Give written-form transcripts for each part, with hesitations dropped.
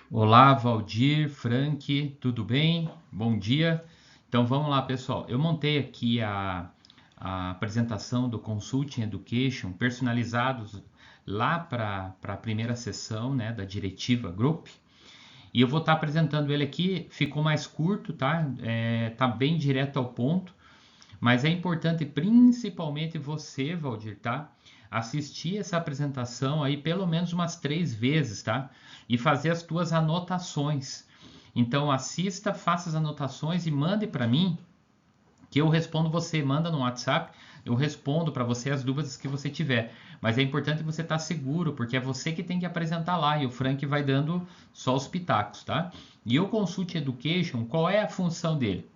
Olá, Valdir, Frank, tudo bem? Bom dia. Então vamos lá, pessoal. Eu montei aqui a apresentação do Consulting Education personalizados lá para a primeira sessão, né, da diretiva Group. E eu vou estar apresentando ele aqui. Ficou mais curto, tá? Tá bem direto ao ponto. Mas é importante, principalmente você, Valdir, tá? Assistir essa apresentação aí pelo menos umas 3 vezes, tá? E fazer as tuas anotações. Então assista, faça as anotações e mande para mim, que eu respondo você. Manda no WhatsApp, eu respondo para você as dúvidas que você tiver. Mas é importante você estar seguro, porque é você que tem que apresentar lá e o Frank vai dando só os pitacos, tá? E o Consult Education, qual é a função dele?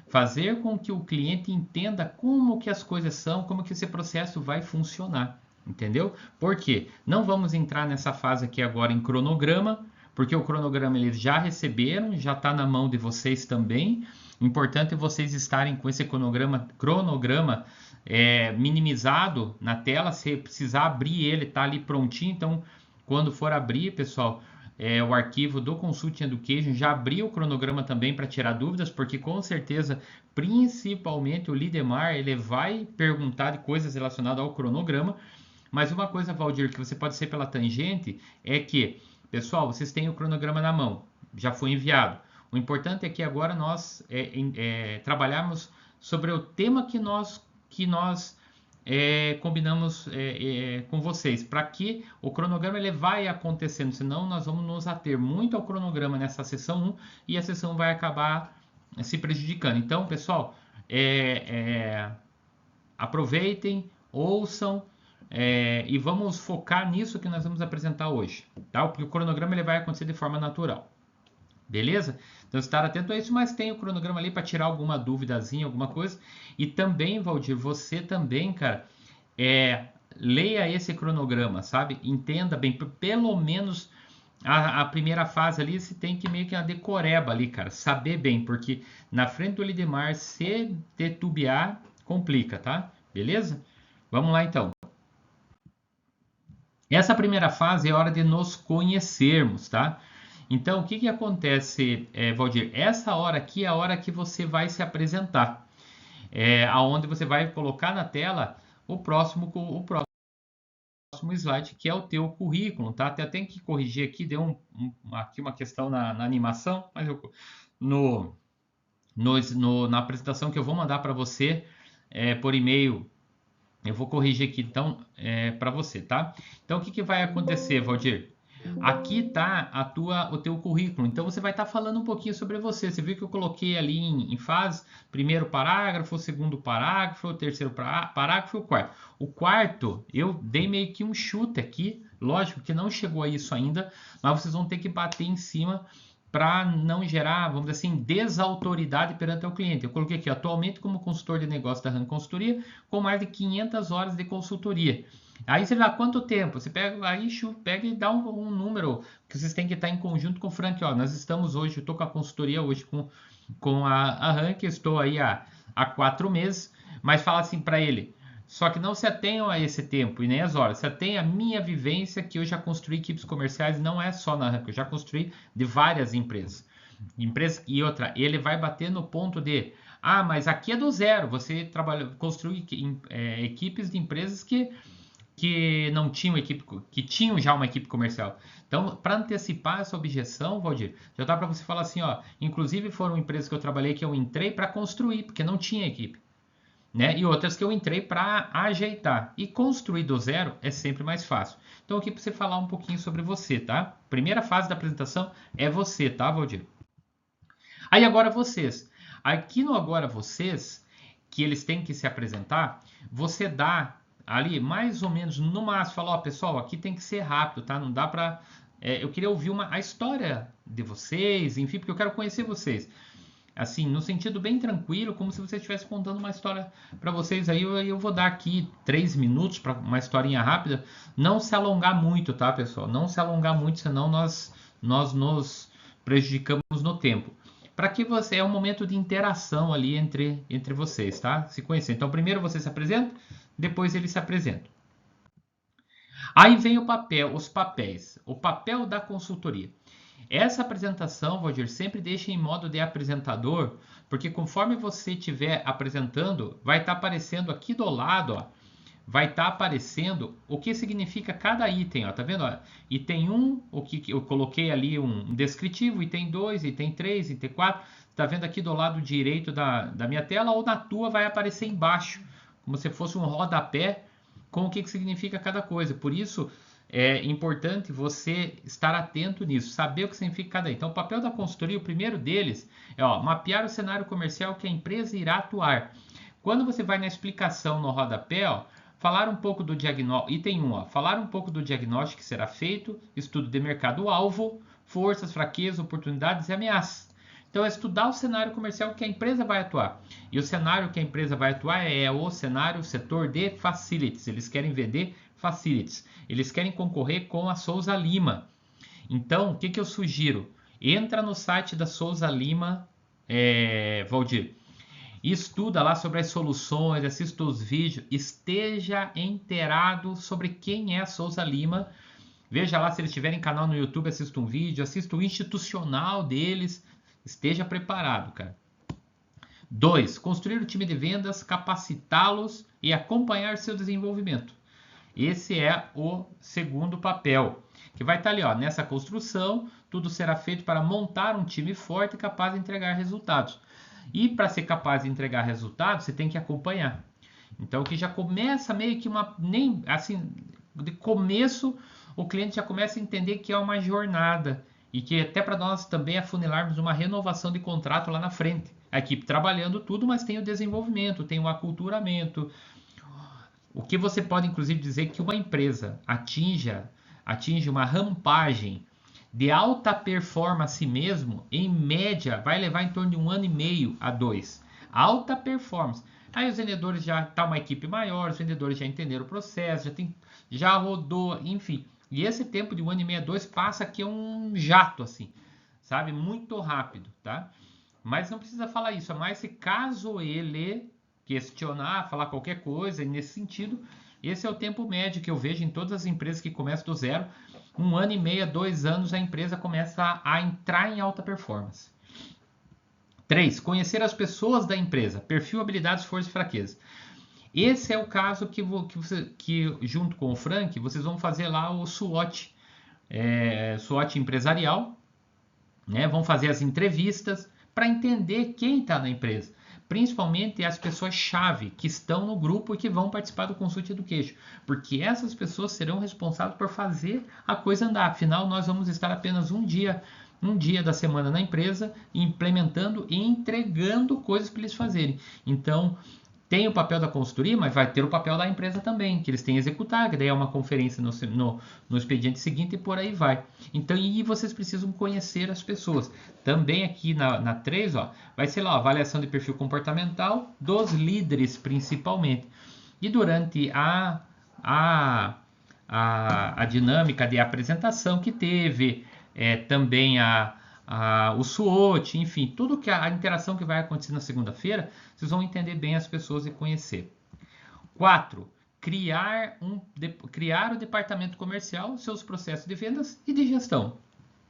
Fazer com que o cliente entenda como que as coisas são, como que esse processo vai funcionar, entendeu? Por quê? Não vamos entrar nessa fase aqui agora em cronograma, porque o cronograma eles já receberam, já está na mão de vocês também. Importante vocês estarem com esse cronograma minimizado na tela. Se precisar abrir ele, tá ali prontinho. Então, quando for abrir, pessoal, o arquivo do Consulting Education, já abriu o cronograma também para tirar dúvidas, porque com certeza, principalmente o Lidemar, ele vai perguntar de coisas relacionadas ao cronograma. Mas uma coisa, Valdir, que você pode ser pela tangente, é que, pessoal, vocês têm o cronograma na mão, já foi enviado. O importante é que agora nós trabalharmos sobre o tema que nós combinamos com vocês, para que o cronograma ele vai acontecendo, senão nós vamos nos ater muito ao cronograma nessa sessão 1 e a sessão vai acabar se prejudicando. Então, pessoal, aproveitem, ouçam e vamos focar nisso que nós vamos apresentar hoje, tá? Porque o cronograma ele vai acontecer de forma natural. Beleza? Então estar atento a isso, mas tem o cronograma ali para tirar alguma duvidazinha, alguma coisa. E também, Valdir, você também, cara, leia esse cronograma, sabe? Entenda bem, pelo menos a primeira fase ali, você tem que meio que a decoreba ali, cara, saber bem, porque na frente do Lidemar, se titubear, complica, tá? Beleza? Vamos lá então. Essa primeira fase é a hora de nos conhecermos, tá? Então, o que que acontece, Valdir? Essa hora aqui é a hora que você vai se apresentar, aonde você vai colocar na tela o próximo slide, que é o teu currículo, tá? Até tem que corrigir aqui, deu aqui uma questão na animação, mas no, na apresentação que eu vou mandar para você por e-mail, eu vou corrigir aqui então para você, tá? Então, o que que vai acontecer, Valdir? Aqui tá o teu currículo, então você vai estar falando um pouquinho sobre você. Você viu que eu coloquei ali em fase, primeiro parágrafo, segundo parágrafo, terceiro parágrafo e o quarto. O quarto, eu dei meio que um chute aqui, lógico que não chegou a isso ainda, mas vocês vão ter que bater em cima para não gerar, vamos dizer assim, desautoridade perante o cliente. Eu coloquei aqui, atualmente como consultor de negócio da RAM Consultoria, com mais de 500 horas de consultoria. Aí você vai lá, quanto tempo? Você pega aí, pega e dá um número que vocês têm que estar em conjunto com o Frank. Ó, nós estamos hoje, eu estou com a consultoria hoje com a Rank, estou aí há 4 meses, mas fala assim para ele. Só que não se atenham a esse tempo e nem as horas. Se atenham à minha vivência, que eu já construí equipes comerciais, não é só na Rank, eu já construí de várias empresas. E outra, ele vai bater no ponto de, mas aqui é do zero. Você construiu equipes de empresas que não tinham equipe, que tinham já uma equipe comercial. Então, para antecipar essa objeção, Valdir, já dá para você falar assim, ó, inclusive foram empresas que eu trabalhei que eu entrei para construir, porque não tinha equipe, né? E outras que eu entrei para ajeitar. E construir do zero é sempre mais fácil. Então, aqui para você falar um pouquinho sobre você, tá? Primeira fase da apresentação é você, tá, Valdir? Aí agora vocês. Aqui no agora vocês, que eles têm que se apresentar, você dá ali mais ou menos no máximo, fala, ó, pessoal, aqui tem que ser rápido, tá? Não dá para eu queria ouvir a história de vocês, enfim, porque eu quero conhecer vocês. Assim, no sentido bem tranquilo, como se você estivesse contando uma história para vocês. Aí eu vou dar aqui 3 minutos para uma historinha rápida. Não se alongar muito, tá, pessoal? Não se alongar muito, senão nós nos prejudicamos no tempo. Para que você é um momento de interação ali entre vocês, tá? Se conhecer. Então, primeiro você se apresenta, depois ele se apresenta. Aí vem os papéis. O papel da consultoria. Essa apresentação, Valdir, sempre deixa em modo de apresentador, porque conforme você estiver apresentando, vai estar aparecendo aqui do lado, ó, vai estar aparecendo o que significa cada item, ó, tá vendo? Ó? Item 1, o que eu coloquei ali um descritivo, item 2, item 3, item 4, tá vendo aqui do lado direito da minha tela, ou na tua vai aparecer embaixo, como se fosse um rodapé com o que significa cada coisa. Por isso, é importante você estar atento nisso, saber o que significa cada item. Então, o papel da consultoria, o primeiro deles é mapear o cenário comercial que a empresa irá atuar. Quando você vai na explicação no rodapé, falar um pouco do diagnóstico, item 1, falar um pouco do diagnóstico que será feito, estudo de mercado-alvo, forças, fraquezas, oportunidades e ameaças. Então, é estudar o cenário comercial que a empresa vai atuar. E o cenário que a empresa vai atuar é o cenário, o setor de facilities. Eles querem vender facilities. Eles querem concorrer com a Souza Lima. Então, o que eu sugiro? Entra no site da Souza Lima, Valdir, e estuda lá sobre as soluções, assista os vídeos, esteja inteirado sobre quem é a Souza Lima. Veja lá se eles tiverem canal no YouTube, assista um vídeo, assista o institucional deles. Esteja preparado, cara. 2. Construir o time de vendas, capacitá-los e acompanhar seu desenvolvimento. Esse é o segundo papel, que vai estar ali, nessa construção, tudo será feito para montar um time forte e capaz de entregar resultados. E para ser capaz de entregar resultados, você tem que acompanhar. Então, que já começa meio que de começo, o cliente já começa a entender que é uma jornada e que até para nós também afunilarmos uma renovação de contrato lá na frente. A equipe trabalhando tudo, mas tem o desenvolvimento, tem o aculturamento. O que você pode, inclusive, dizer que uma empresa atinge uma rampagem de alta performance mesmo, em média, vai levar em torno de 1 ano e meio a 2. Alta performance. Aí os vendedores já tá uma equipe maior, os vendedores já entenderam o processo, já rodou, enfim. E esse tempo de 1 ano e meio a 2 passa aqui um jato, assim, sabe? Muito rápido, tá? Mas não precisa falar isso, mas se caso ele questionar, falar qualquer coisa nesse sentido, esse é o tempo médio que eu vejo em todas as empresas que começam do zero. 1 ano e meio, 2 anos, a empresa começa a entrar em alta performance. 3. Conhecer as pessoas da empresa. Perfil, habilidades, forças e fraquezas. Esse é o caso que junto com o Frank, vocês vão fazer lá o SWOT. SWOT empresarial. Né? Vão fazer as entrevistas para entender quem está na empresa. Principalmente as pessoas-chave que estão no grupo e que vão participar do Consult Education, porque essas pessoas serão responsáveis por fazer a coisa andar. Afinal, nós vamos estar apenas um dia da semana na empresa, implementando e entregando coisas para eles fazerem. Então, tem o papel da consultoria, mas vai ter o papel da empresa também, que eles têm que executar, que daí é uma conferência no expediente seguinte e por aí vai. Então, e vocês precisam conhecer as pessoas. Também aqui na 3, vai ser lá a avaliação de perfil comportamental dos líderes, principalmente. E durante a dinâmica de apresentação que teve, também o SWOT, enfim, tudo que a interação que vai acontecer na segunda-feira, vocês vão entender bem as pessoas e conhecer. 4. Criar o departamento comercial, seus processos de vendas e de gestão.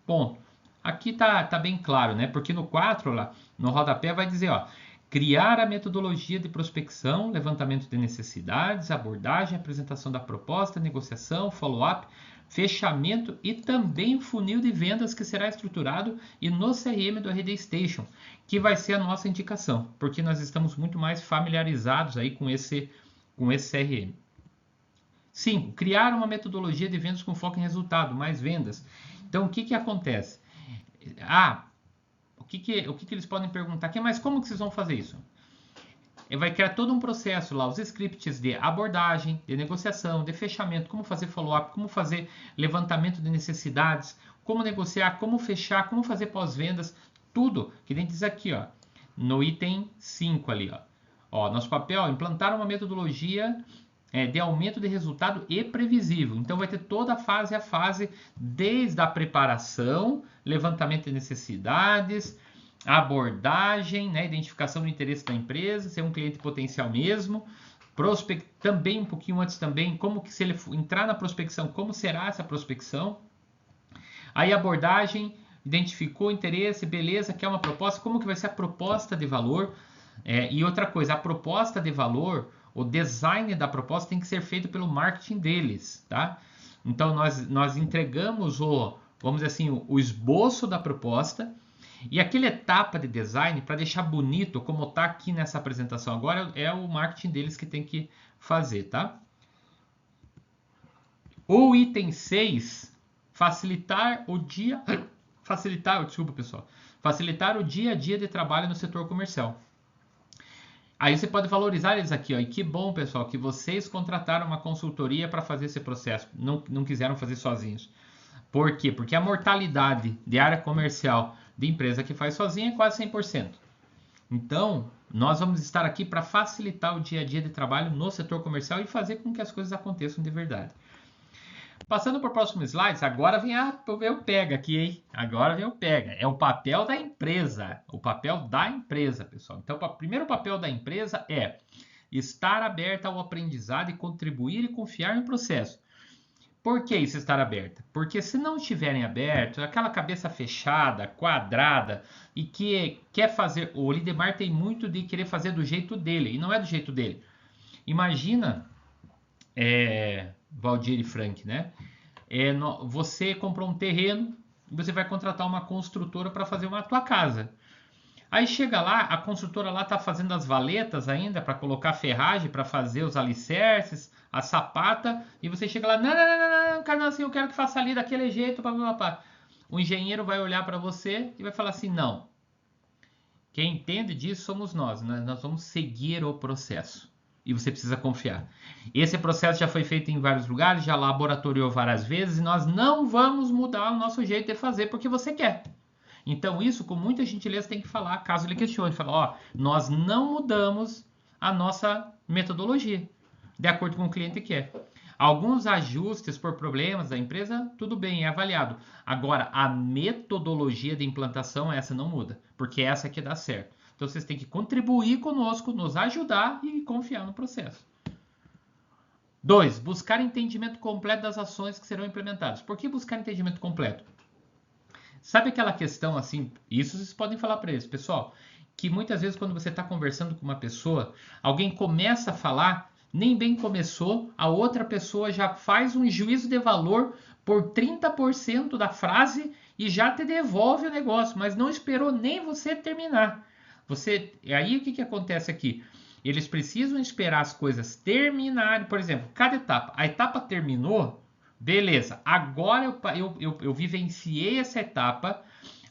Ponto. Aqui tá bem claro, né? Porque no 4, lá, no rodapé, vai dizer, criar a metodologia de prospecção, levantamento de necessidades, abordagem, apresentação da proposta, negociação, follow-up, fechamento e também o funil de vendas que será estruturado e no CRM do RD Station, que vai ser a nossa indicação, porque nós estamos muito mais familiarizados aí com esse CRM. 5. Criar uma metodologia de vendas com foco em resultado, mais vendas. Então, o que acontece? O que eles podem perguntar aqui, mas como que vocês vão fazer isso? Vai criar todo um processo lá, os scripts de abordagem, de negociação, de fechamento, como fazer follow-up, como fazer levantamento de necessidades, como negociar, como fechar, como fazer pós-vendas, tudo que nem diz aqui, no item 5 ali, nosso papel, implantar uma metodologia de aumento de resultado e previsível. Então vai ter toda a fase, desde a preparação, levantamento de necessidades, abordagem, né, identificação do interesse da empresa, ser um cliente potencial mesmo, também um pouquinho antes também, como que se ele entrar na prospecção, como será essa prospecção, aí abordagem, identificou o interesse, beleza, quer uma proposta, como que vai ser a proposta de valor? E outra coisa, a proposta de valor, o design da proposta tem que ser feito pelo marketing deles, tá? Então nós entregamos vamos dizer assim, o esboço da proposta e aquela etapa de design para deixar bonito, como está aqui nessa apresentação agora, é o marketing deles que tem que fazer, tá? O item 6, facilitar o dia a dia de trabalho no setor comercial. Aí você pode valorizar eles aqui, ó. E que bom, pessoal, que vocês contrataram uma consultoria para fazer esse processo. Não quiseram fazer sozinhos. Por quê? Porque a mortalidade de área comercial de empresa que faz sozinha é quase 100%. Então, nós vamos estar aqui para facilitar o dia a dia de trabalho no setor comercial e fazer com que as coisas aconteçam de verdade. Passando para o próximo slide, agora vem o pega aqui, hein? Agora vem o pega. É o papel da empresa. O papel da empresa, pessoal. Então, o primeiro papel da empresa é estar aberta ao aprendizado e contribuir e confiar no processo. Por que isso estar aberta? Porque se não estiverem abertos, aquela cabeça fechada, quadrada, e que quer fazer... O Lidemar tem muito de querer fazer do jeito dele, e não é do jeito dele. Imagina... Valdir e Frank, né? Você comprou um terreno e você vai contratar uma construtora para fazer uma tua casa. Aí chega lá, a construtora lá tá fazendo as valetas ainda para colocar ferragem, para fazer os alicerces, a sapata, e você chega lá, não, cara, não, assim, eu quero que faça ali daquele jeito, papapá. O engenheiro vai olhar para você e vai falar assim, não. Quem entende disso somos nós, né? Nós vamos seguir o processo. E você precisa confiar. Esse processo já foi feito em vários lugares, já laboratoriou várias vezes e nós não vamos mudar o nosso jeito de fazer porque você quer. Então isso, com muita gentileza, tem que falar, caso ele questione. Fala, ó, nós não mudamos a nossa metodologia, de acordo com o cliente quer. Alguns ajustes por problemas da empresa, tudo bem, é avaliado. Agora, a metodologia de implantação, essa não muda, porque essa aqui dá certo. Então vocês têm que contribuir conosco, nos ajudar e confiar no processo. 2. Buscar entendimento completo das ações que serão implementadas. Por que buscar entendimento completo? Sabe aquela questão assim, isso vocês podem falar para eles, pessoal, que muitas vezes quando você está conversando com uma pessoa, alguém começa a falar, nem bem começou, a outra pessoa já faz um juízo de valor por 30% da frase e já te devolve o negócio, mas não esperou nem você terminar. Aí o que acontece aqui? Eles precisam esperar as coisas terminarem. Por exemplo, cada etapa. A etapa terminou, beleza. Agora eu vivenciei essa etapa.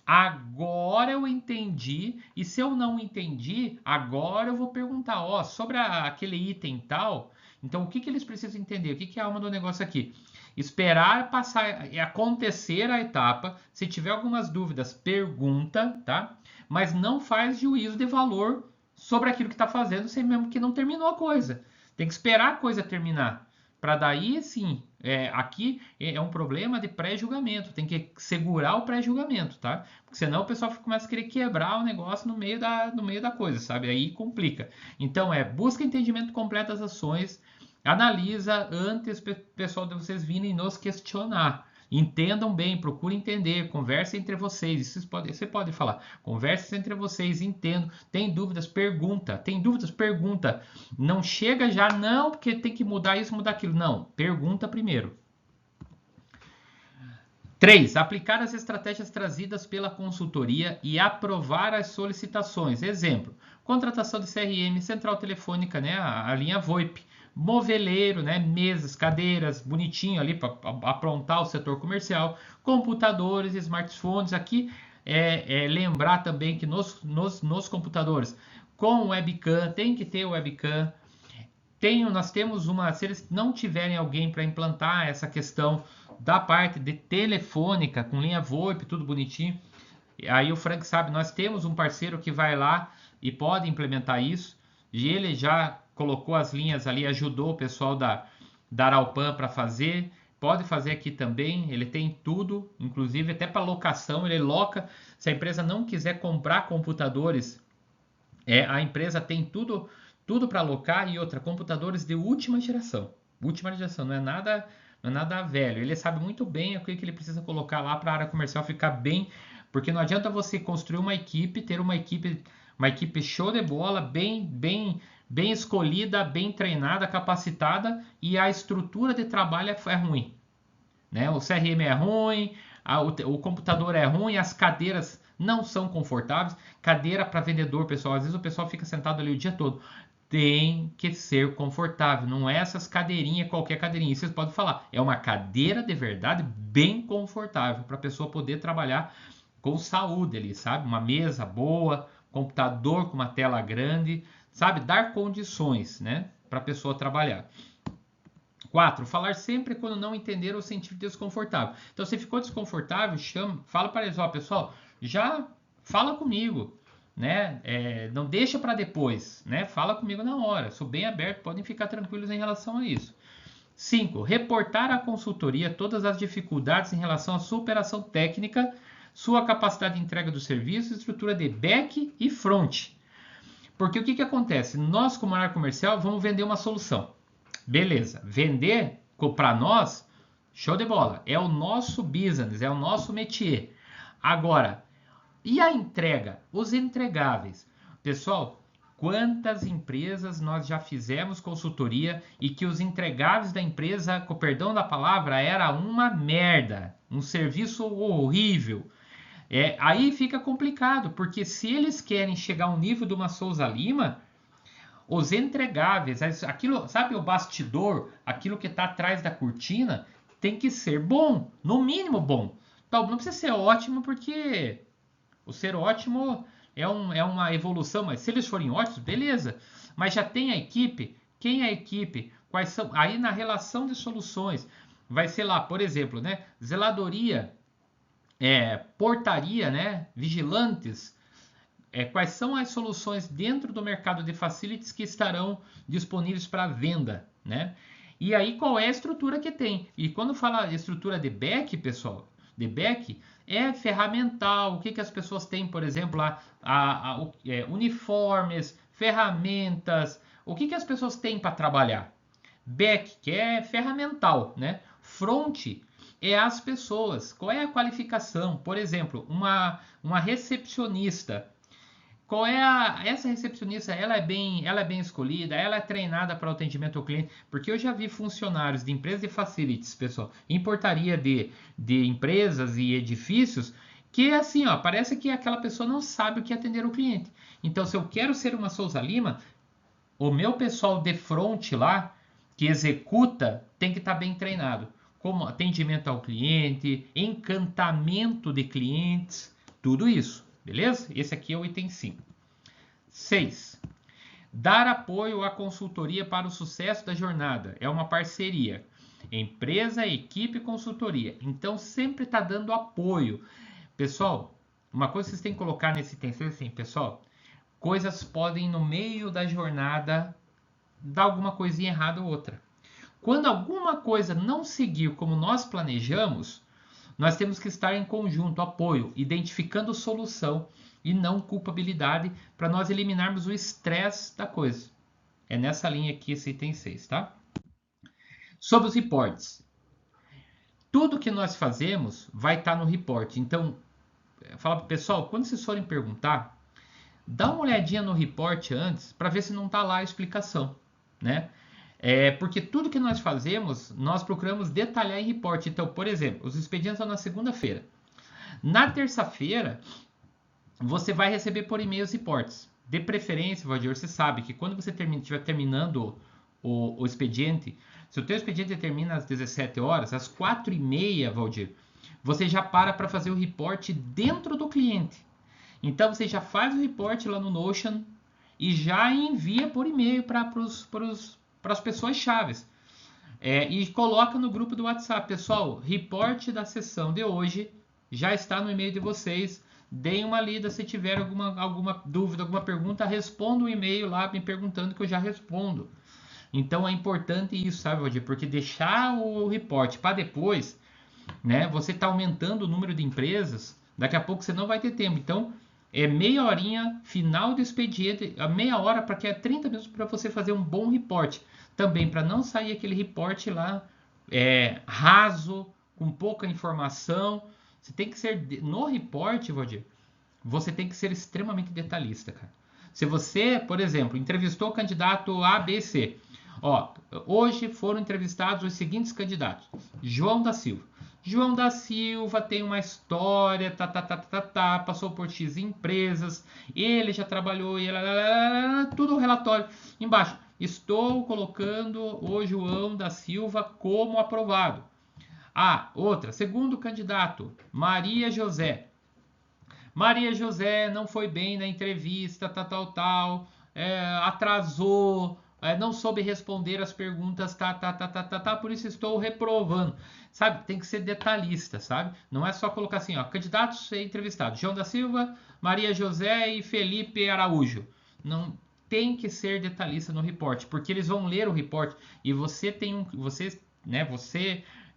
Agora eu entendi. E se eu não entendi, agora eu vou perguntar, ó, sobre aquele item tal. Então, o que eles precisam entender? O que é a alma do negócio aqui? Esperar passar, acontecer a etapa. Se tiver algumas dúvidas, pergunta, tá? Mas não faz juízo de valor sobre aquilo que está fazendo, sem mesmo que não terminou a coisa. Tem que esperar a coisa terminar. Para daí, sim, aqui é um problema de pré-julgamento. Tem que segurar o pré-julgamento, tá? Porque senão o pessoal começa a querer quebrar o negócio no meio da coisa, sabe? Aí complica. Então, busca entendimento completo das ações, analisa antes, pessoal, de vocês virem nos questionar. Entendam bem, procurem entender, conversem entre vocês. Isso você pode falar. Conversem entre vocês, entendam. Tem dúvidas, pergunta. Tem dúvidas, pergunta. Não chega já, não, porque tem que mudar isso, mudar aquilo. Não, pergunta primeiro. 3. Aplicar as estratégias trazidas pela consultoria e aprovar as solicitações. Exemplo, contratação de CRM, central telefônica, né, a linha VoIP. Moveleiro, né, mesas, cadeiras, bonitinho ali para aprontar o setor comercial, computadores, smartphones. Aqui lembrar também que nos computadores com webcam, tem que ter webcam. Nós temos se eles não tiverem alguém para implantar essa questão da parte de telefônica, com linha VoIP, tudo bonitinho, aí o Frank sabe, nós temos um parceiro que vai lá e pode implementar isso, e ele já colocou as linhas ali, ajudou o pessoal da Araupan para fazer, pode fazer aqui também, ele tem tudo, inclusive até para locação, ele loca, se a empresa não quiser comprar computadores, a empresa tem tudo para alocar, e outra, computadores de última geração, não é nada velho, ele sabe muito bem o que ele precisa colocar lá para a área comercial ficar bem Porque não adianta você construir uma equipe, ter uma equipe show de bola, bem escolhida, bem treinada, capacitada, e a estrutura de trabalho é ruim, né? O CRM é ruim, o computador é ruim, as cadeiras não são confortáveis. Cadeira para vendedor, pessoal, às vezes o pessoal fica sentado ali o dia todo. Tem que ser confortável, não é essas cadeirinhas, qualquer cadeirinha. Vocês podem falar, é uma cadeira de verdade bem confortável para a pessoa poder trabalhar com saúde ali, sabe? Uma mesa boa, computador com uma tela grande, sabe? Dar condições, né, para a pessoa trabalhar. 4. Falar sempre quando não entender ou sentir desconfortável. Então, se ficou desconfortável, fala para eles, ó, pessoal, já fala comigo, né? Não deixa para depois, né? Fala comigo na hora. Sou bem aberto, podem ficar tranquilos em relação a isso. 5. Reportar à consultoria todas as dificuldades em relação à sua operação técnica, sua capacidade de entrega do serviço, estrutura de back e front. Porque o que acontece? Nós, como área comercial, vamos vender uma solução. Beleza, vender para nós, show de bola, é o nosso business, é o nosso métier. Agora, e a entrega? Os entregáveis. Pessoal, quantas empresas nós já fizemos consultoria e que os entregáveis da empresa, com perdão da palavra, era uma merda, um serviço horrível. Aí fica complicado, porque se eles querem chegar ao nível de uma Souza Lima, os entregáveis, aquilo, sabe, o bastidor, aquilo que está atrás da cortina, tem que ser bom, no mínimo bom. Então, não precisa ser ótimo, porque o ser ótimo é uma evolução, mas se eles forem ótimos, beleza. Mas já tem a equipe, quem é a equipe, quais são, aí na relação de soluções, vai ser lá, por exemplo, né, zeladoria, portaria, né, vigilantes, quais são as soluções dentro do mercado de facilities que estarão disponíveis para venda, né? E aí qual é a estrutura que tem? E quando fala estrutura de back, pessoal, de back é ferramental. O que as pessoas têm, por exemplo, lá, uniformes, ferramentas. O que as pessoas têm para trabalhar? Back, que é ferramental, né? Front é as pessoas. Qual é a qualificação? Por exemplo, uma recepcionista. Essa recepcionista, ela é bem escolhida, ela é treinada para o atendimento ao cliente, porque eu já vi funcionários de empresas de facilities, pessoal, em portaria de empresas e edifícios, que assim, ó, parece que aquela pessoa não sabe o que é atender o cliente. Então, se eu quero ser uma Souza Lima, o meu pessoal de front lá, que executa, tem que estar bem treinado, como atendimento ao cliente, encantamento de clientes, tudo isso. Beleza? Esse aqui é o item 5. 6. Dar apoio à consultoria para o sucesso da jornada. É uma parceria. Empresa, equipe e consultoria. Então, sempre está dando apoio. Pessoal, uma coisa que vocês têm que colocar nesse item 6 assim, pessoal, coisas podem, no meio da jornada, dar alguma coisinha errada ou outra. Quando alguma coisa não seguir como nós planejamos, nós temos que estar em conjunto, apoio, identificando solução e não culpabilidade para nós eliminarmos o estresse da coisa. É nessa linha aqui esse item 6, tá? Sobre os reportes. Tudo que nós fazemos vai estar no report. Então, fala para o pessoal, quando vocês forem perguntar, dá uma olhadinha no report antes para ver se não está lá a explicação, né? Porque tudo que nós fazemos, nós procuramos detalhar em report. Então, por exemplo, os expedientes são na segunda-feira. Na terça-feira, você vai receber por e-mail os reportes. De preferência, Valdir, você sabe que quando você estiver terminando o expediente, se o teu expediente termina às 17 horas, às 4h30, Valdir, você já para fazer o report dentro do cliente. Então, você já faz o report lá no Notion e já envia por e-mail para as pessoas chaves. E coloca no grupo do WhatsApp. Pessoal, report da sessão de hoje já está no e-mail de vocês. Deem uma lida, se tiver alguma dúvida, alguma pergunta, responda o e-mail lá me perguntando que eu já respondo. Então é importante isso, sabe, Valdir? Porque deixar o report para depois, né? Você está aumentando o número de empresas, daqui a pouco você não vai ter tempo. Então, meia horinha, final do expediente, meia hora para que é 30 minutos para você fazer um bom report. Também para não sair aquele report lá raso, com pouca informação, Você tem que ser, no report, Valdir, você tem que ser extremamente detalhista, cara. Se você, por exemplo, entrevistou o candidato A, B, C. Ó, hoje foram entrevistados os seguintes candidatos. João da Silva. João da Silva tem uma história, passou por X empresas, ele já trabalhou, tudo o relatório. Embaixo, estou colocando o João da Silva como aprovado. Outra, segundo candidato, Maria José. Maria José não foi bem na entrevista, atrasou, não soube responder as perguntas, por isso estou reprovando. Sabe, tem que ser detalhista, sabe? Não é só colocar assim, ó, candidatos entrevistados, João da Silva, Maria José e Felipe Araújo. Não tem que ser detalhista no report, porque eles vão ler o report e você,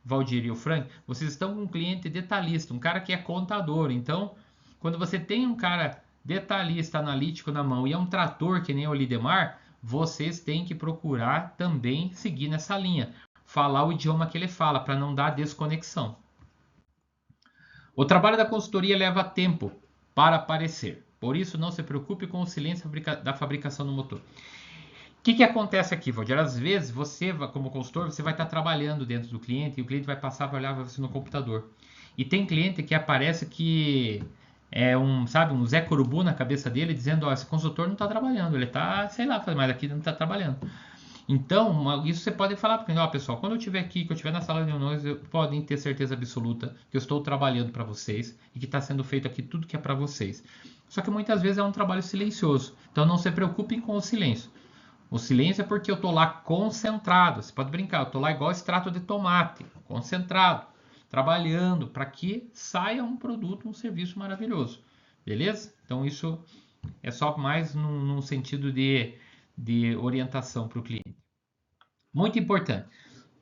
Valdir e o Frank, vocês estão com um cliente detalhista, um cara que é contador, então quando você tem um cara detalhista, analítico na mão e é um trator que nem o Lidemar, vocês têm que procurar também seguir nessa linha. Falar o idioma que ele fala, para não dar desconexão. O trabalho da consultoria leva tempo para aparecer. Por isso, não se preocupe com o silêncio da fabricação do motor. O que acontece aqui, Valdir? Às vezes, você, como consultor, você vai estar trabalhando dentro do cliente e o cliente vai passar para olhar você no computador. E tem cliente que aparece que é um Zé Corubu na cabeça dele, dizendo, esse consultor não está trabalhando, ele está, sei lá, mas aqui não está trabalhando. Então, isso você pode falar para ele, pessoal, quando eu estiver aqui, que eu estiver na sala de reuniões, podem ter certeza absoluta que eu estou trabalhando para vocês e que está sendo feito aqui tudo que é para vocês. Só que muitas vezes é um trabalho silencioso, então não se preocupem com o silêncio. O silêncio é porque eu estou lá concentrado, você pode brincar, eu estou lá igual extrato de tomate, concentrado, trabalhando para que saia um produto, um serviço maravilhoso, beleza? Então isso é só mais num sentido de orientação para o cliente. Muito importante,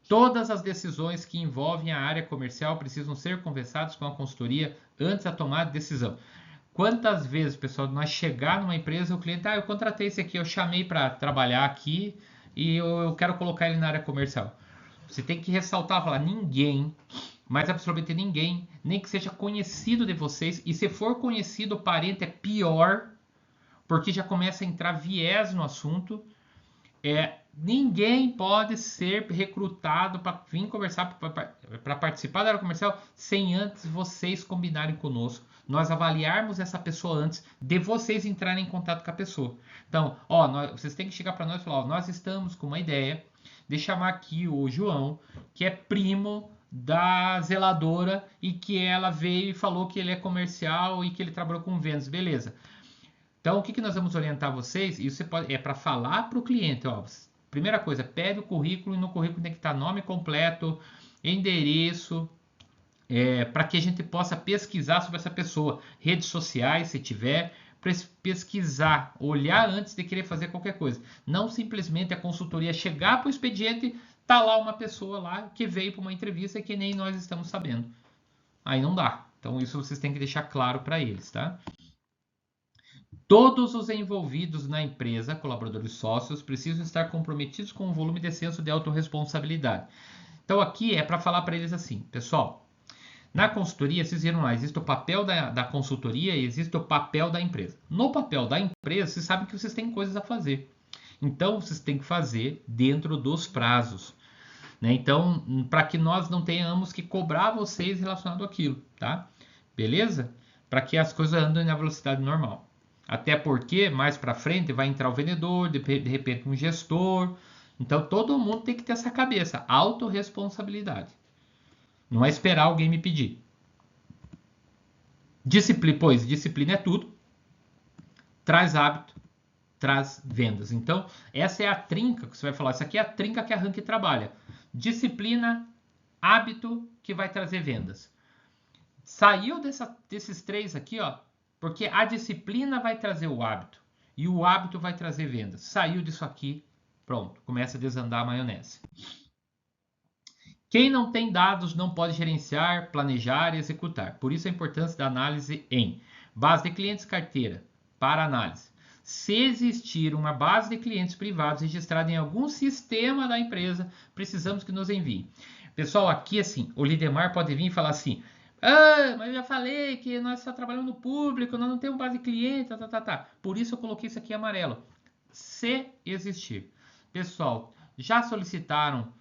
todas as decisões que envolvem a área comercial precisam ser conversadas com a consultoria antes da tomada de decisão. Quantas vezes, pessoal, nós chegar numa empresa, o cliente, eu contratei esse aqui, eu chamei para trabalhar aqui e eu quero colocar ele na área comercial. Você tem que ressaltar, falar, ninguém, mas absolutamente ninguém, nem que seja conhecido de vocês, e se for conhecido, o parente é pior, porque já começa a entrar viés no assunto. Ninguém pode ser recrutado para vir conversar, para participar da área comercial, sem antes vocês combinarem conosco. Nós avaliarmos essa pessoa antes de vocês entrarem em contato com a pessoa. Então, vocês têm que chegar para nós e falar, nós estamos com uma ideia de chamar aqui o João, que é primo da zeladora e que ela veio e falou que ele é comercial e que ele trabalhou com vendas, beleza. Então, o que nós vamos orientar vocês? Isso é para falar para o cliente. Primeira coisa, pede o currículo e no currículo tem que estar nome completo, endereço, para que a gente possa pesquisar sobre essa pessoa. Redes sociais, se tiver, pesquisar, olhar antes de querer fazer qualquer coisa. Não simplesmente a consultoria chegar para o expediente, tá lá uma pessoa lá que veio para uma entrevista que nem nós estamos sabendo. Aí não dá. Então, isso vocês têm que deixar claro para eles, tá? Todos os envolvidos na empresa, colaboradores e sócios, precisam estar comprometidos com o volume de senso de autorresponsabilidade. Então aqui é para falar para eles assim, pessoal, na consultoria, vocês viram lá, existe o papel da consultoria e existe o papel da empresa. No papel da empresa, vocês sabem que vocês têm coisas a fazer. Então, vocês têm que fazer dentro dos prazos. Né? Então, para que nós não tenhamos que cobrar vocês relacionado àquilo, tá? Beleza? Para que as coisas andem na velocidade normal. Até porque, mais para frente, vai entrar o vendedor, de repente um gestor. Então, todo mundo tem que ter essa cabeça. Autorresponsabilidade. Não é esperar alguém me pedir. Disciplina é tudo. Traz hábito, traz vendas. Então, essa é a trinca que você vai falar. Essa aqui é a trinca que a Rank trabalha. Disciplina, hábito, que vai trazer vendas. Saiu desses três aqui, porque a disciplina vai trazer o hábito e o hábito vai trazer vendas. Saiu disso aqui, pronto, começa a desandar a maionese. Quem não tem dados não pode gerenciar, planejar e executar. Por isso a importância da análise em base de clientes carteira para análise. Se existir uma base de clientes privados registrada em algum sistema da empresa, precisamos que nos enviem. Pessoal, aqui assim, o Lidemar pode vir e falar assim, Ah, mas eu já falei que nós só trabalhamos no público, nós não temos base de cliente, tá. Por isso eu coloquei isso aqui em amarelo. Se existir. Pessoal, já solicitaram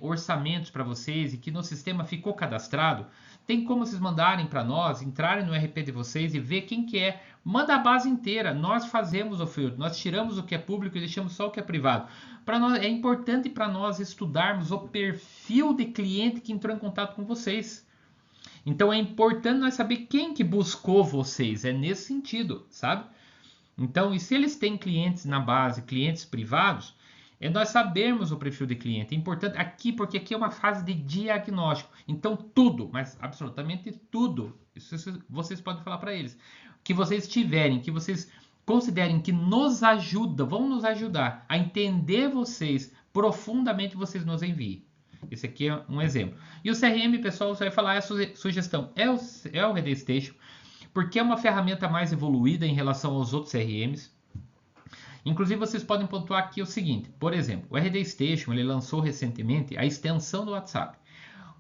orçamentos para vocês e que no sistema ficou cadastrado? Tem como vocês mandarem para nós, entrarem no RP de vocês e ver quem que é. Manda a base inteira. Nós fazemos o filtro, nós tiramos o que é público e deixamos só o que é privado. Para nós é importante para nós estudarmos o perfil de cliente que entrou em contato com vocês. Então é importante nós saber quem que buscou vocês. É nesse sentido, sabe? Então, e se eles têm clientes na base, clientes privados, é nós sabermos o perfil de cliente. É importante aqui, porque aqui é uma fase de diagnóstico. Então, tudo, mas absolutamente tudo, isso vocês podem falar para eles, que vocês tiverem, que vocês considerem que nos ajuda, vão nos ajudar a entender vocês profundamente, vocês nos enviem. Esse aqui é um exemplo. E o CRM, pessoal, você vai falar, é a sugestão, é o Rede Station, porque é uma ferramenta mais evoluída em relação aos outros CRMs. Inclusive, vocês podem pontuar aqui o seguinte, por exemplo, o RD Station ele lançou recentemente a extensão do WhatsApp.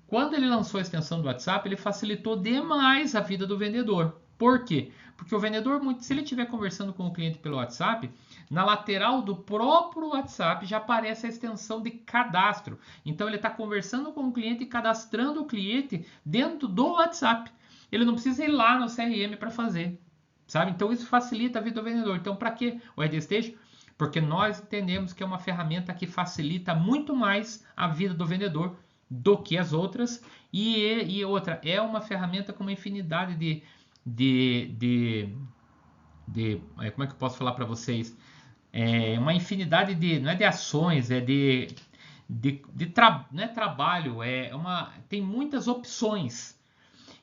Quando ele lançou a extensão do WhatsApp, ele facilitou demais a vida do vendedor. Por quê? Porque o vendedor, se ele estiver conversando com o cliente pelo WhatsApp, na lateral do próprio WhatsApp já aparece a extensão de cadastro. Então ele está conversando com o cliente e cadastrando o cliente dentro do WhatsApp. Ele não precisa ir lá no CRM para fazer, sabe? Então isso facilita a vida do vendedor. Então para que o RD Station? Porque nós entendemos que é uma ferramenta que facilita muito mais a vida do vendedor do que as outras. E outra, é uma ferramenta com uma infinidade como é que eu posso falar para vocês? Uma infinidade não é de ações, não é trabalho, tem muitas opções.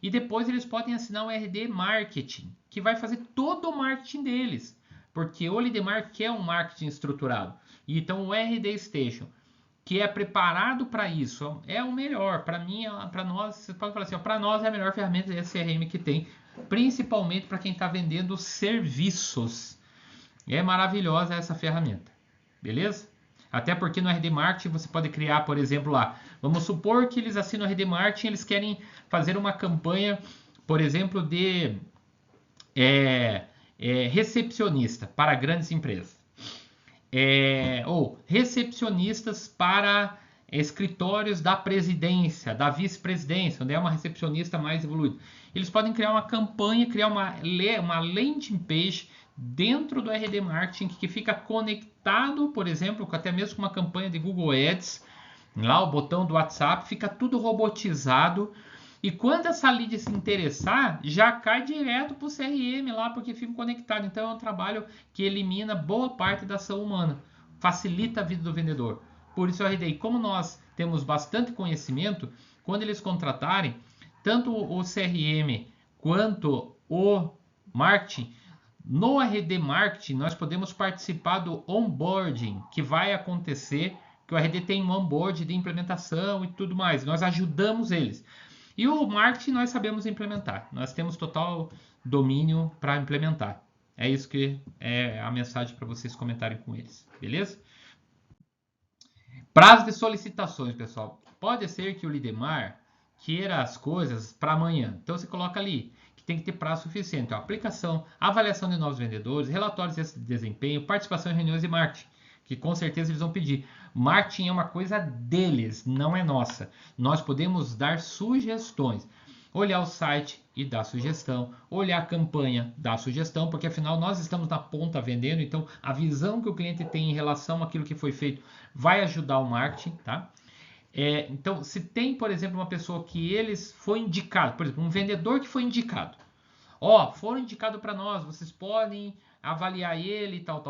E depois eles podem assinar um RD Marketing, que vai fazer todo o marketing deles. Porque o Lead Marketing é um marketing estruturado. E então o RD Station, que é preparado para isso, é o melhor. Para mim, para nós, você pode falar assim, para nós é a melhor ferramenta de CRM que tem, principalmente para quem está vendendo serviços. É maravilhosa essa ferramenta, beleza? Até porque no RD Marketing você pode criar, por exemplo, lá. Vamos supor que eles assinam o RD Marketing, eles querem fazer uma campanha, por exemplo, de recepcionista para grandes empresas. Ou recepcionistas para escritórios da presidência, da vice-presidência, onde é uma recepcionista mais evoluída. Eles podem criar uma campanha, criar uma landing page dentro do RD Marketing que fica conectado, por exemplo, até mesmo com uma campanha de Google Ads, lá o botão do WhatsApp, fica tudo robotizado. E quando essa lead se interessar, já cai direto para o CRM lá, porque fica conectado. Então é um trabalho que elimina boa parte da ação humana, facilita a vida do vendedor. Por isso, RD, como nós temos bastante conhecimento, quando eles contratarem tanto o CRM quanto o marketing, no RD Marketing nós podemos participar do onboarding que vai acontecer, que o RD tem um onboarding de implementação e tudo mais. Nós ajudamos eles. E o marketing nós sabemos implementar. Nós temos total domínio para implementar. É isso que é a mensagem para vocês comentarem com eles. Beleza? Prazo de solicitações, pessoal. Pode ser que o Lidemar queira as coisas para amanhã. Então você coloca ali que tem que ter prazo suficiente. Então, aplicação, avaliação de novos vendedores, relatórios de desempenho, participação em reuniões de marketing, que com certeza eles vão pedir. Marketing é uma coisa deles, não é nossa. Nós podemos dar sugestões. Olhar o site e dar sugestão. Olhar a campanha, dar sugestão, porque afinal nós estamos na ponta vendendo, então a visão que o cliente tem em relação àquilo que foi feito vai ajudar o marketing, tá? Então, se tem, por exemplo, uma pessoa que eles foi indicado, por exemplo, um vendedor que foi indicado. Foram indicados para nós, vocês podem avaliar ele e tal,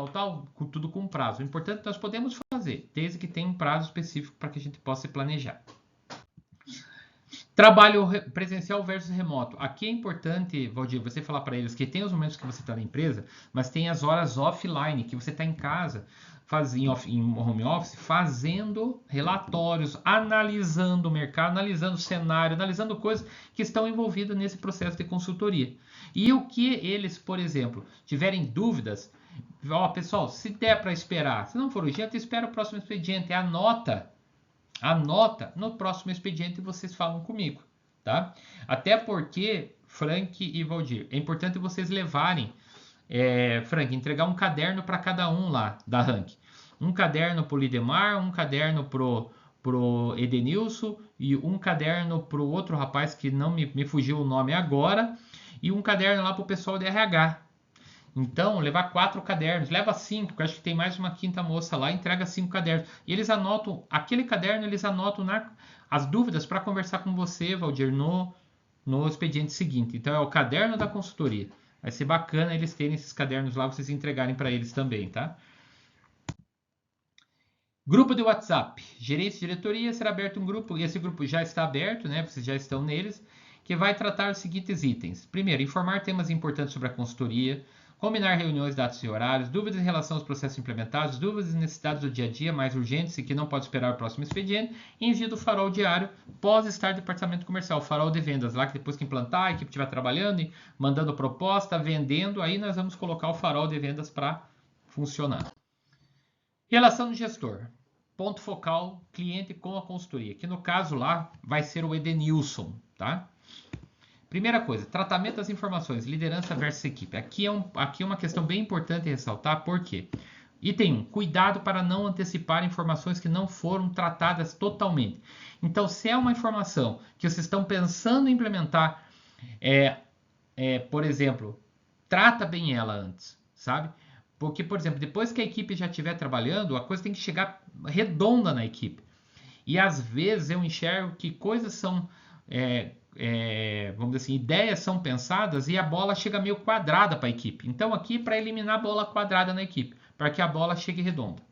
tudo com prazo. O importante é que nós podemos fazer, desde que tenha um prazo específico para que a gente possa se planejar. Trabalho presencial versus remoto. Aqui é importante, Valdir, você falar para eles que tem os momentos que você está na empresa, mas tem as horas offline, que você está em casa, em home office, fazendo relatórios, analisando o mercado, analisando o cenário, analisando coisas que estão envolvidas nesse processo de consultoria. E o que eles, por exemplo, tiverem dúvidas, pessoal, se der para esperar, se não for urgente, espera o próximo expediente, anota no próximo expediente vocês falam comigo, tá? Até porque, Frank e Valdir, é importante vocês levarem, Frank, entregar um caderno para cada um lá da Rank. Um caderno pro Lidemar, um caderno pro Edenilson e um caderno pro outro rapaz que não me fugiu o nome agora e um caderno lá pro pessoal de RH. Então, levar 4 cadernos, leva 5, porque eu acho que tem mais uma quinta moça lá, entrega 5 cadernos. E eles anotam, aquele caderno, eles anotam as dúvidas para conversar com você, Valdir, no expediente seguinte. Então, é o caderno da consultoria. Vai ser bacana eles terem esses cadernos lá, vocês entregarem para eles também, tá? Grupo de WhatsApp. Gerência e diretoria, será aberto um grupo, e esse grupo já está aberto, né? Vocês já estão neles, que vai tratar os seguintes itens. Primeiro, informar temas importantes sobre a consultoria, combinar reuniões, datas e horários, dúvidas em relação aos processos implementados, dúvidas e necessidades do dia a dia mais urgentes e que não pode esperar o próximo expediente, envio do farol diário pós estar departamento comercial, farol de vendas, lá que depois que implantar, a equipe estiver trabalhando e mandando proposta, vendendo, aí nós vamos colocar o farol de vendas para funcionar. Relação do gestor. Ponto focal, cliente com a consultoria, que no caso lá vai ser o Edenilson, tá? Primeira coisa, tratamento das informações, liderança versus equipe. Aqui é uma questão bem importante ressaltar, por quê? Item 1, cuidado para não antecipar informações que não foram tratadas totalmente. Então, se é uma informação que vocês estão pensando em implementar, por exemplo, trata bem ela antes, sabe? Porque, por exemplo, depois que a equipe já estiver trabalhando, a coisa tem que chegar redonda na equipe. E às vezes eu enxergo que coisas são, vamos dizer assim, ideias são pensadas e a bola chega meio quadrada para a equipe. Então aqui para eliminar a bola quadrada na equipe, para que a bola chegue redonda.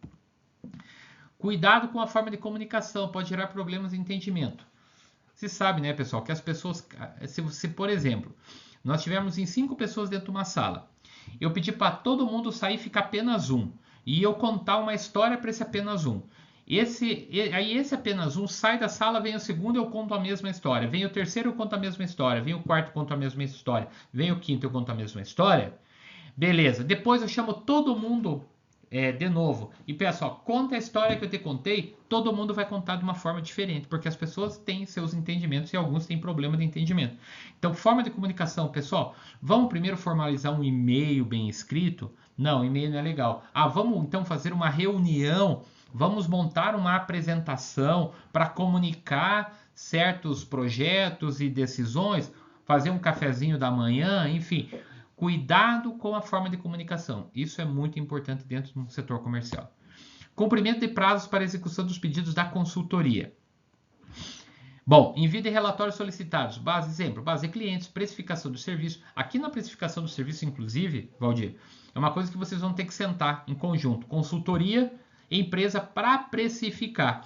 Cuidado com a forma de comunicação, pode gerar problemas de entendimento. Você sabe, né, pessoal, que as pessoas, se por exemplo, nós tivermos em 5 pessoas dentro de uma sala, eu pedi para todo mundo sair e ficar apenas um, e eu contar uma história para esse apenas um. Esse apenas um sai da sala, vem o segundo, eu conto a mesma história. Vem o terceiro, eu conto a mesma história. Vem o quarto, eu conto a mesma história. Vem o quinto, eu conto a mesma história. Beleza. Depois eu chamo todo mundo de novo. E pessoal, conta a história que eu te contei. Todo mundo vai contar de uma forma diferente, porque as pessoas têm seus entendimentos e alguns têm problema de entendimento. Então, forma de comunicação, pessoal. Vamos primeiro formalizar um e-mail bem escrito? Não, e-mail não é legal. Vamos então fazer uma reunião. Vamos montar uma apresentação para comunicar certos projetos e decisões, fazer um cafezinho da manhã, enfim. Cuidado com a forma de comunicação. Isso é muito importante dentro do setor comercial. Cumprimento de prazos para execução dos pedidos da consultoria. Bom, envio de relatórios solicitados. Exemplo, base de clientes, precificação do serviço. Aqui na precificação do serviço, inclusive, Valdir, é uma coisa que vocês vão ter que sentar em conjunto. Consultoria e empresa para precificar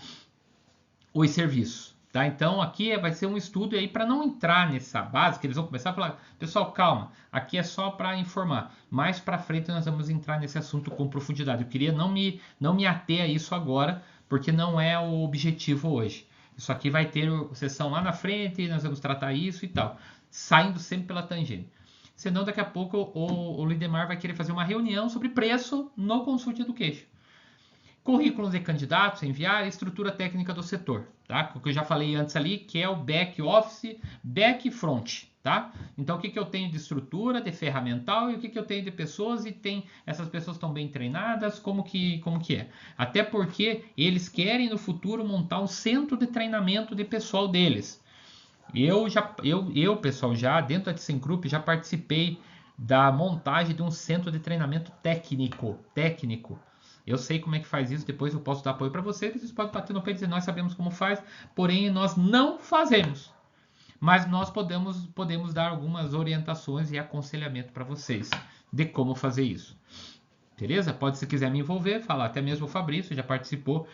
os serviços. Tá? Então, aqui vai ser um estudo aí para não entrar nessa base, que eles vão começar a falar, pessoal, calma, aqui é só para informar. Mais para frente nós vamos entrar nesse assunto com profundidade. Eu queria não me ater a isso agora, porque não é o objetivo hoje. Isso aqui vai ter sessão lá na frente, nós vamos tratar isso e tal. Saindo sempre pela tangente. Senão, daqui a pouco, o Lidemar vai querer fazer uma reunião sobre preço no Consult Education. Currículos de candidatos, enviar, estrutura técnica do setor, tá? O que eu já falei antes ali, que é o back office, back e front, tá? Então, o que eu tenho de estrutura, de ferramental e o que eu tenho de pessoas e essas pessoas estão bem treinadas, como que é? Até porque eles querem no futuro montar um centro de treinamento de pessoal deles. Pessoal, já dentro da ThyssenKrupp já participei da montagem de um centro de treinamento técnico. Eu sei como é que faz isso, depois eu posso dar apoio para vocês podem bater no pé e dizer, nós sabemos como faz, porém nós não fazemos. Mas nós podemos dar algumas orientações e aconselhamento para vocês de como fazer isso. Beleza? Pode, se quiser me envolver, falar, até mesmo o Fabrício já participou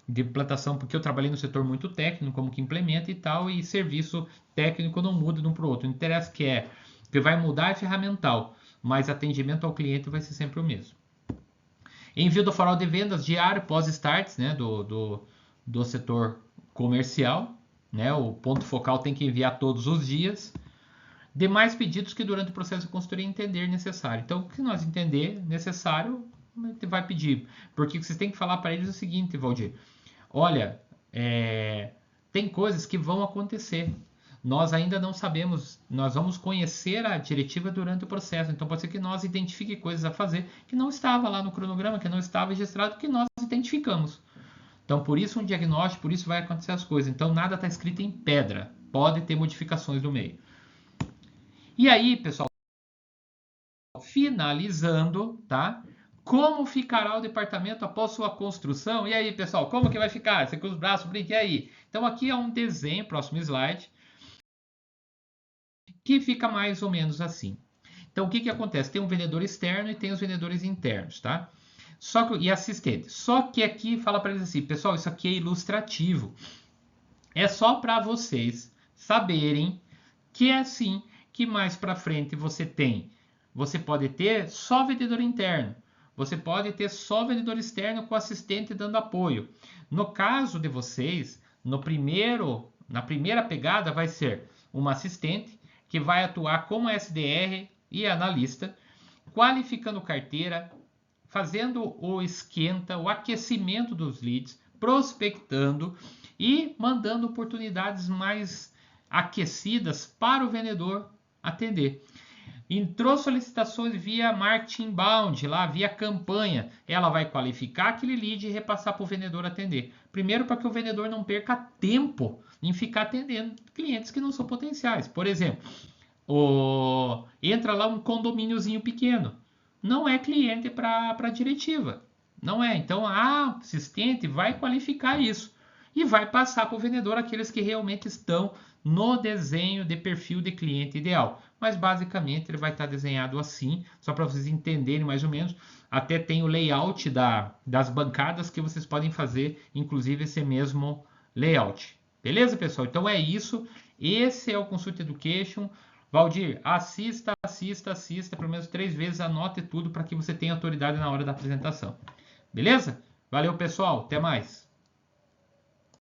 de implantação, porque eu trabalhei no setor muito técnico, como que implementa e tal, e serviço técnico não muda de um para o outro. O interesse que vai mudar é ferramental, mas atendimento ao cliente vai ser sempre o mesmo. Envio do farol de vendas diário pós-starts, né, do setor comercial. Né, o ponto focal tem que enviar todos os dias. Demais pedidos que durante o processo de consultoria entender necessário. Então, o que nós entender necessário, a gente vai pedir. Porque vocês têm que falar para eles o seguinte, Valdir. Olha, tem coisas que vão acontecer. nós ainda não sabemos, nós vamos conhecer a diretiva durante o processo. Então pode ser que nós identifique coisas a fazer que não estava lá no cronograma, que não estava registrado, que nós identificamos. Então por isso um diagnóstico, por isso vai acontecer as coisas. Então nada está escrito em pedra, pode ter modificações no meio. E aí, pessoal, finalizando, tá? Como ficará o departamento após sua construção? E aí, pessoal, como que vai ficar? Você cruza os braços, brinque aí. Então aqui é um desenho, próximo slide, que fica mais ou menos assim. Então, o que acontece? Tem um vendedor externo e tem os vendedores internos, tá? E assistente. Só que aqui fala para eles assim, pessoal, isso aqui é ilustrativo. É só para vocês saberem que é assim que mais para frente você pode ter só vendedor interno. Você pode ter só vendedor externo com assistente dando apoio. No caso de vocês, na primeira pegada vai ser uma assistente que vai atuar como SDR e analista, qualificando carteira, fazendo o esquenta, o aquecimento dos leads, prospectando e mandando oportunidades mais aquecidas para o vendedor atender. Entrou solicitações via marketing inbound, lá via campanha, ela vai qualificar aquele lead e repassar para o vendedor atender. Primeiro, para que o vendedor não perca tempo em ficar atendendo clientes que não são potenciais. Por exemplo, entra lá um condomíniozinho pequeno, não é cliente para diretiva, não é. Então a assistente vai qualificar isso e vai passar para o vendedor aqueles que realmente estão no desenho de perfil de cliente ideal. Mas basicamente ele vai estar desenhado assim, só para vocês entenderem mais ou menos. Até tem o layout das bancadas que vocês podem fazer, inclusive esse mesmo layout. Beleza, pessoal? Então é isso. Esse é o Consult Education. Valdir, assista, pelo menos 3 vezes, anote tudo para que você tenha autoridade na hora da apresentação. Beleza? Valeu, pessoal. Até mais.